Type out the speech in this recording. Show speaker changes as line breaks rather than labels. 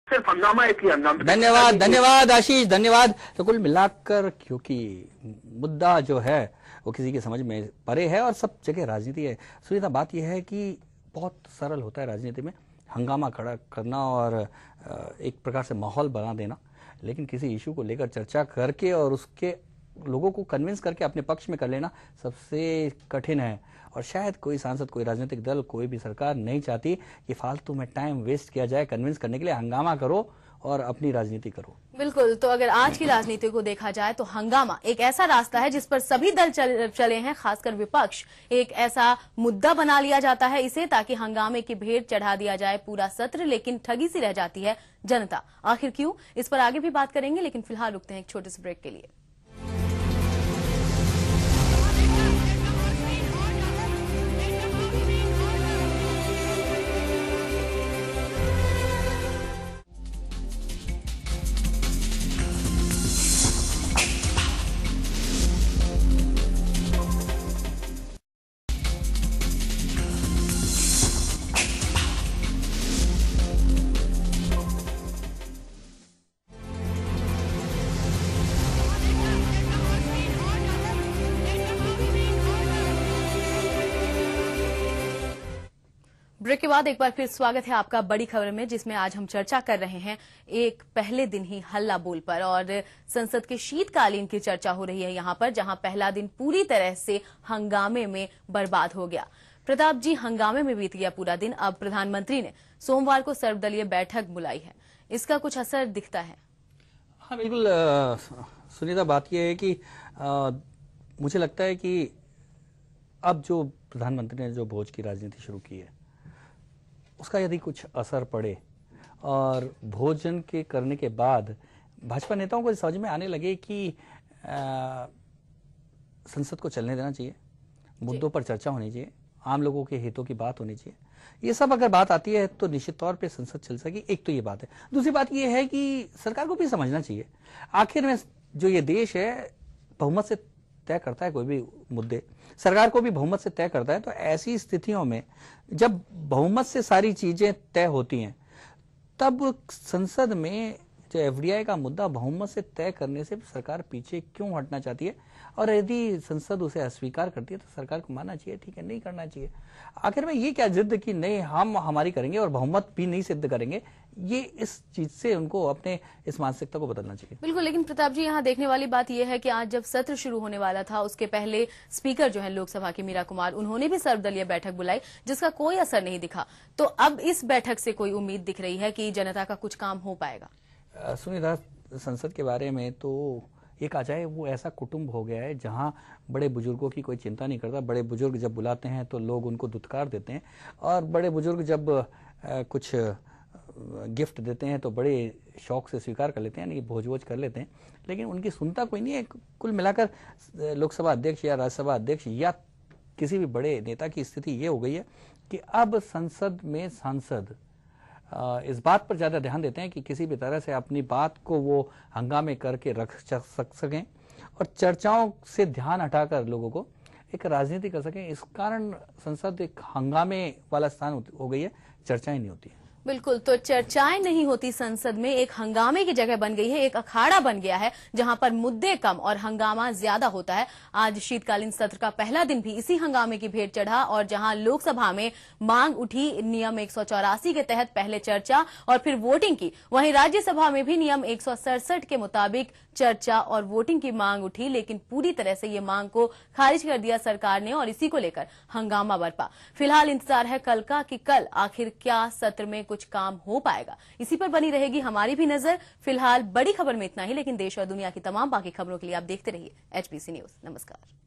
सिर्फ हंगामा एक ही हंगामा।
धन्यवाद, धन्यवाद आशीष, धन्यवाद। तो कुल मिलाकर क्योंकि मुद्दा जो है वो किसी की समझ में परे है और सब जगह राजनीति है। सुनीता, बात यह है कि बहुत सरल होता है राजनीति में हंगामा खड़ा करना और एक प्रकार से माहौल बना देना, लेकिन किसी इशू को लेकर चर्चा करके और उसके लोगों को कन्विंस करके अपने पक्ष में कर लेना सबसे कठिन है। और शायद कोई सांसद, कोई राजनीतिक दल, कोई भी सरकार नहीं चाहती कि फालतू में टाइम वेस्ट किया जाए कन्विंस करने के लिए। हंगामा करो और अपनी राजनीति करो।
बिल्कुल। तो अगर आज की राजनीति को देखा जाए तो हंगामा एक ऐसा रास्ता है जिस पर सभी दल चले हैं, खासकर विपक्ष एक ऐसा मुद्दा बना लिया जाता है इसे, ताकि हंगामे की भेंट चढ़ा दिया जाए पूरा सत्र, लेकिन ठगी सी रह जाती है जनता। आखिर क्यों, इस पर आगे भी बात करेंगे, लेकिन फिलहाल रुकते हैं एक छोटे से ब्रेक के लिए। ब्रेक के बाद एक बार फिर स्वागत है आपका बड़ी खबर में, जिसमें आज हम चर्चा कर रहे हैं एक पहले दिन ही हल्ला बोल पर। और संसद के शीतकालीन की चर्चा हो रही है यहां पर, जहां पहला दिन पूरी तरह से हंगामे में बर्बाद हो गया। प्रताप जी, हंगामे में बीत गया पूरा दिन। अब प्रधानमंत्री ने सोमवार को सर्वदलीय बैठक बुलाई है, इसका कुछ असर दिखता है?
हाँ बिल्कुल सुनीता, बात यह है कि मुझे लगता है कि अब जो प्रधानमंत्री ने जो भोज की राजनीति शुरू की है उसका यदि कुछ असर पड़े और भोजन के करने के बाद भाजपा नेताओं को समझ में आने लगे कि संसद को चलने देना चाहिए, मुद्दों पर चर्चा होनी चाहिए, आम लोगों के हितों की बात होनी चाहिए, ये सब अगर बात आती है तो निश्चित तौर पे संसद चल सके। एक तो ये बात है। दूसरी बात ये है कि सरकार को भी समझना चाहिए, आखिर में जो ये देश है बहुमत से तय करता है, कोई भी मुद्दे सरकार को भी बहुमत से तय करता है। तो ऐसी स्थितियों में जब बहुमत से सारी चीजें तय होती हैं, तब संसद में जो एफडीआई का मुद्दा बहुमत से तय करने से सरकार पीछे क्यों हटना चाहती है? और यदि संसद उसे अस्वीकार करती है तो सरकार को मानना चाहिए, ठीक है, नहीं करना चाहिए। आखिर में ये क्या जिद कि नहीं हम हमारी करेंगे और बहुमत भी नहीं सिद्ध करेंगे, ये इस चीज से उनको अपने इस मानसिकता को बदलना चाहिए।
बिल्कुल। लेकिन प्रताप जी, यहाँ देखने वाली बात यह है कि आज जब सत्र शुरू होने वाला था उसके पहले स्पीकर जो है लोकसभा की मीरा कुमार, उन्होंने भी सर्वदलीय बैठक बुलाई, जिसका कोई असर नहीं दिखा। तो अब इस बैठक से कोई उम्मीद दिख रही है कि जनता का कुछ काम हो पाएगा?
सुनीता, संसद के बारे में तो एक आ जाए वो ऐसा कुटुंब हो गया है जहां बड़े बुजुर्गों की कोई चिंता नहीं करता। बड़े बुजुर्ग जब बुलाते हैं तो लोग उनको दुत्कार देते हैं, और बड़े बुजुर्ग जब कुछ गिफ्ट देते हैं तो बड़े शौक से स्वीकार कर लेते हैं, यानी भोज वोज कर लेते हैं, लेकिन उनकी सुनता कोई नहीं है। कुल मिलाकर लोकसभा अध्यक्ष या राज्यसभा अध्यक्ष या किसी भी बड़े नेता की स्थिति ये हो गई है कि अब संसद में सांसद इस बात पर ज्यादा ध्यान देते हैं कि किसी भी तरह से अपनी बात को वो हंगामे करके रख सकें और चर्चाओं से ध्यान हटाकर लोगों को एक राजनीति कर सकें। इस कारण संसद एक हंगामे वाला स्थान हो गई है, चर्चाएं नहीं होती है।
बिल्कुल। तो चर्चाएं नहीं होती संसद में, एक हंगामे की जगह बन गई है, एक अखाड़ा बन गया है जहां पर मुद्दे कम और हंगामा ज्यादा होता है। आज शीतकालीन सत्र का पहला दिन भी इसी हंगामे की भेंट चढ़ा, और जहां लोकसभा में मांग उठी नियम 184 के तहत पहले चर्चा और फिर वोटिंग की, वहीं राज्यसभा में भी नियम 167 के मुताबिक चर्चा और वोटिंग की मांग उठी, लेकिन पूरी तरह से ये मांग को खारिज कर दिया सरकार ने और इसी को लेकर हंगामा बरपा। फिलहाल इंतजार है कल का कि कल आखिर क्या सत्र में कुछ काम हो पाएगा, इसी पर बनी रहेगी हमारी भी नजर। फिलहाल बड़ी खबर में इतना ही, लेकिन देश और दुनिया की तमाम बाकी खबरों के लिए आप देखते रहिए HBC न्यूज। नमस्कार।